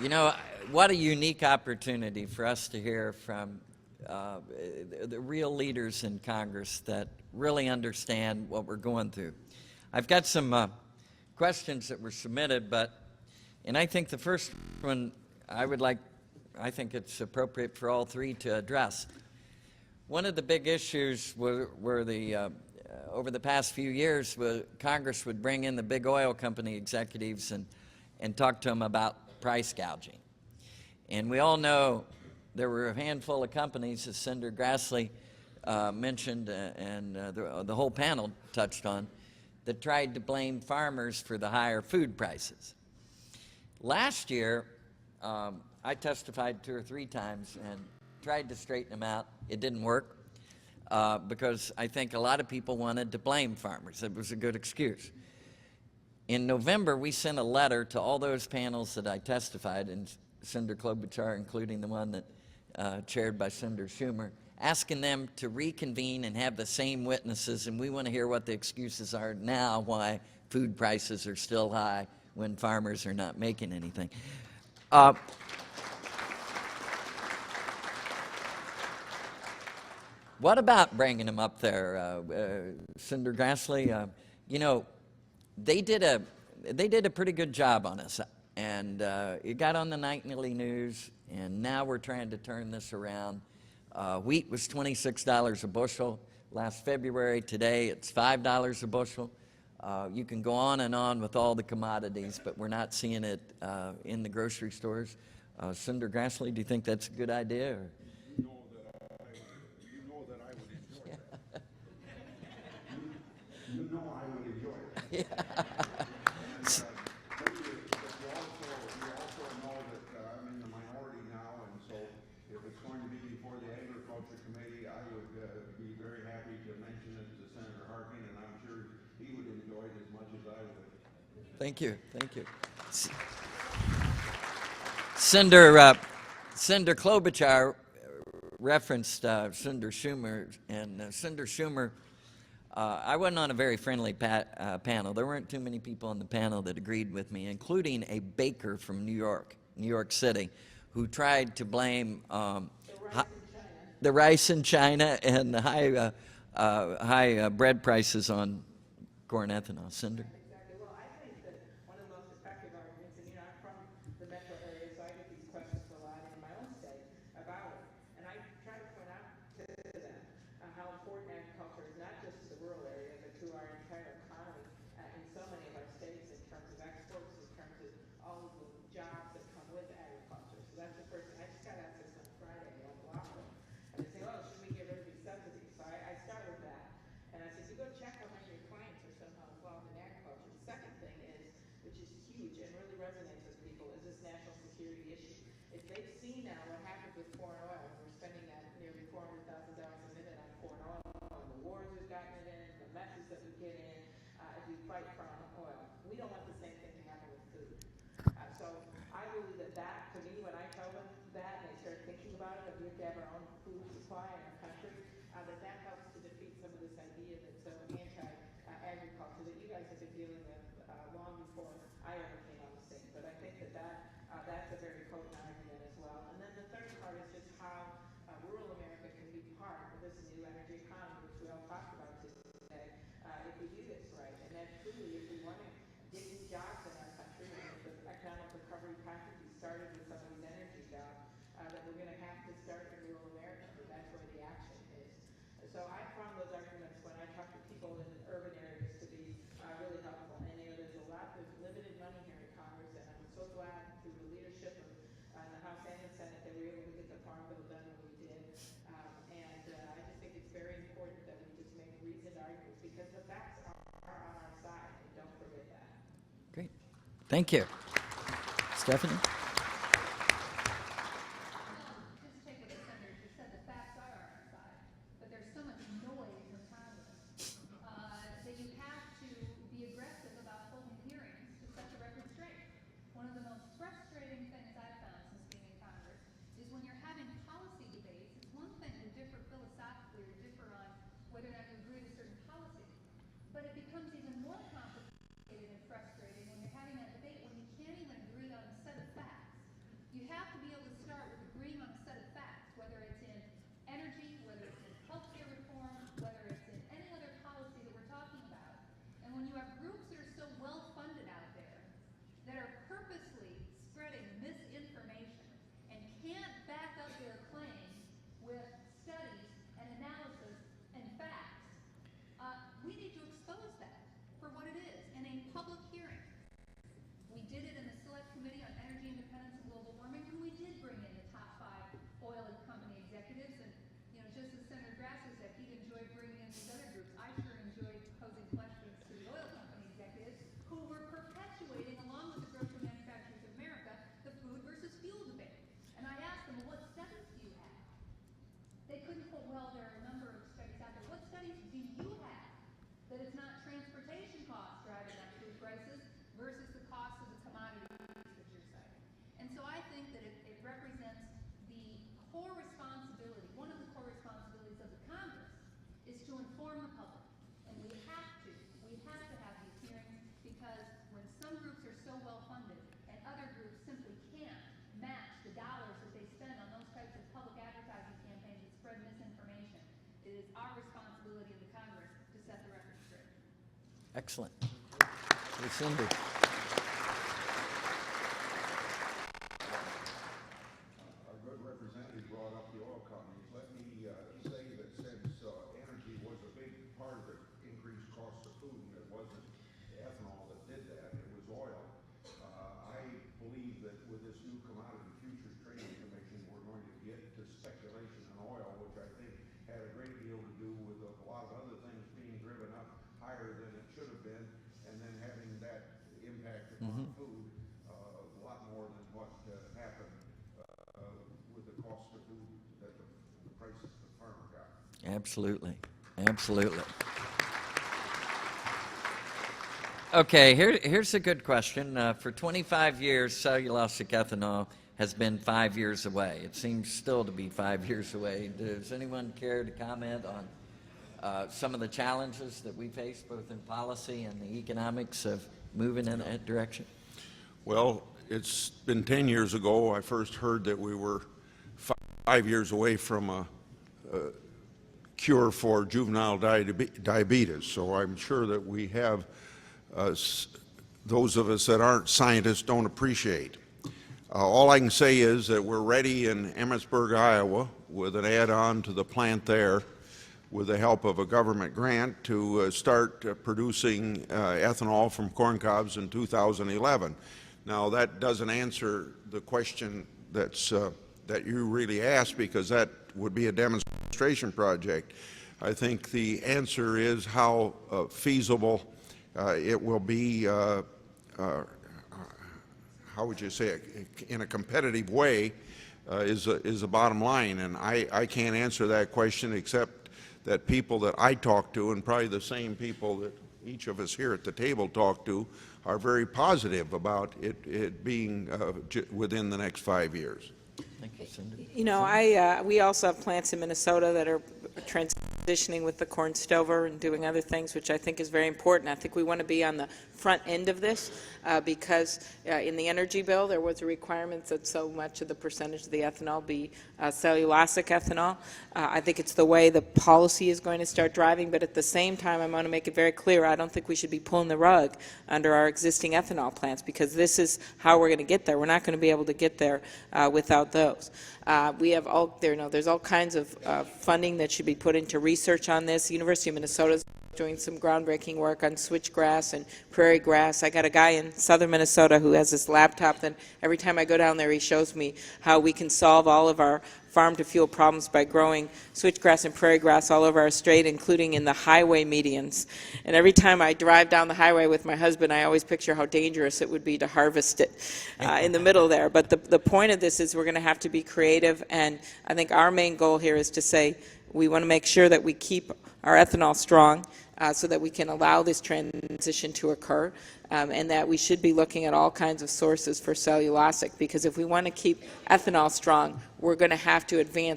You know, what a unique opportunity for us to hear from the real leaders in Congress that really understand what we're going through. I've got some questions that were submitted, and I think the first one I think it's appropriate for all three to address. One of the big issues were over the past few years, Congress would bring in the big oil company executives and talk to them about price gouging. And we all know there were a handful of companies, as Senator Grassley mentioned and the whole panel touched on, that tried to blame farmers for the higher food prices. Last year, I testified 2 or 3 times and tried to straighten them out. It didn't work because I think a lot of people wanted to blame farmers. It was a good excuse. In November, we sent a letter to all those panels that I testified, and Senator Klobuchar, including the one that chaired by Senator Schumer, asking them to reconvene and have the same witnesses, and we want to hear what the excuses are now why food prices are still high when farmers are not making anything. What about bringing them up there, Senator Grassley? You know, they did a pretty good job on us, and it got on the nightly news, and now we're trying to turn this around. Wheat was $26 a bushel last February. Today it's $5 a bushel. You can go on with all the commodities, but we're not seeing it in the grocery stores. Senator Grassley, do you think that's a good idea? Or? You know that I would enjoy it. You know I would enjoy it. Yeah. But you also know that I'm in the minority now, and so if it's going to be before the Agriculture Committee, I would be very happy to mention it to Senator Harkin, and I'm sure he would enjoy it as much as I would. Thank you. Thank you. Senator Klobuchar referenced Senator Schumer, and Senator Schumer, I wasn't on a very friendly panel. There weren't too many people on the panel that agreed with me, including a baker from New York City, who tried to blame the rice in China and the high bread prices on corn ethanol. Senator? Exactly. Well, I think that one of the most effective arguments, and I'm from the metro area, so I get these questions a lot in my own state about it. And I try to point out to them how important agriculture is not just to the rural area, but to our entire economy in so many of our states in terms of exports, in terms of all of the jobs that come with agriculture. So that's the first thing. I just got asked this on Friday on the law firm. And they say, oh, should we get rid of these subsidies? So I start with that. And I said, you go check how many of your clients are somehow involved in agriculture. The second thing is, which is huge and really resonates with people, is this national security issue. If they've seen now what happens with foreign oil, and we're spending that nearly $400,000 a minute on foreign oil, and the wars we've gotten it in, the messes that we get in as we fight for our own oil. We don't want the same thing to happen with food. So I believe that to me, when I tell them that, and they start thinking about it, that we have to have our own food supply in our country, that helps to defeat some of this idea that's so anti-agriculture that you guys have been dealing with long before I ever came on the scene. But I think that's a very potent argument as well. And then the third part is just how rural America can be part of this new energy economy, which we all talked about today, if we do this right. And that truly, if we want to get new jobs in our country, and if the economic recovery package we started with some of these energy jobs, that we're going to have to start in rural America, because that's where the action is. So I found those arguments when I talk to people in urban areas to be really helpful. And there's limited money here in Congress, and I'm so glad through the leadership of the House and the Senate that we were able to get the Farm Bill done when we did. I just think it's very important that we just make reasoned arguments, because the facts are on our side, and don't forget that. Great. Thank you. Stephanie? But it becomes even more complicated and frustrating when you're having that debate when you can't even agree on a set of facts. Excellent. Lucinda. Our good representative brought up the oil companies. Let me say that since energy was a big part of the increased cost of food, and it wasn't ethanol that did that, it was oil. I believe that with this new Commodity Futures Trading Commission, we're going to get to speculation in oil, which I think had a great deal to do with a lot of other things being driven up higher than it should have been, and then having that impact upon food a lot more than what happened with the cost of food that the prices the farmer got. Absolutely. Absolutely. Okay, here's a good question. For 25 years, cellulosic ethanol has been 5 years away. It seems still to be 5 years away. Does anyone care to comment on some of the challenges that we face, both in policy and the economics of moving in that direction? Well, it's been 10 years ago I first heard that we were 5 years away from a cure for juvenile diabetes. So I'm sure that we have those of us that aren't scientists don't appreciate. All I can say is that we're ready in Emmitsburg, Iowa, with an add-on to the plant there, with the help of a government grant, to start producing ethanol from corn cobs in 2011. Now, that doesn't answer the question that you really asked, because that would be a demonstration project. I think the answer is how feasible it will be, how would you say it, in a competitive way, is the bottom line. And I can't answer that question, except that people that I talk to, and probably the same people that each of us here at the table talk to, are very positive about it being within the next 5 years. Thank you, Cindy. You know, we also have plants in Minnesota that are transitioning with the corn stover and doing other things, which I think is very important. I think we want to be on the front end of this because in the energy bill there was a requirement that so much of the percentage of the ethanol be cellulosic ethanol. I think it's the way the policy is going to start driving, but at the same time I want to make it very clear I don't think we should be pulling the rug under our existing ethanol plants, because this is how we're going to get there. We're not going to be able to get there without those. We have there's all kinds of funding that should be put into research on this. The University of Minnesota is doing some groundbreaking work on switchgrass and prairie grass. I got a guy in southern Minnesota who has this laptop that every time I go down there he shows me how we can solve all of our farm-to-fuel problems by growing switchgrass and prairie grass all over our state, including in the highway medians. And every time I drive down the highway with my husband, I always picture how dangerous it would be to harvest it in the middle there. But the point of this is we're going to have to be creative, and I think our main goal here is to say we want to make sure that we keep our ethanol strong so that we can allow this transition to occur, and that we should be looking at all kinds of sources for cellulosic, because if we want to keep ethanol strong, we're going to have to advance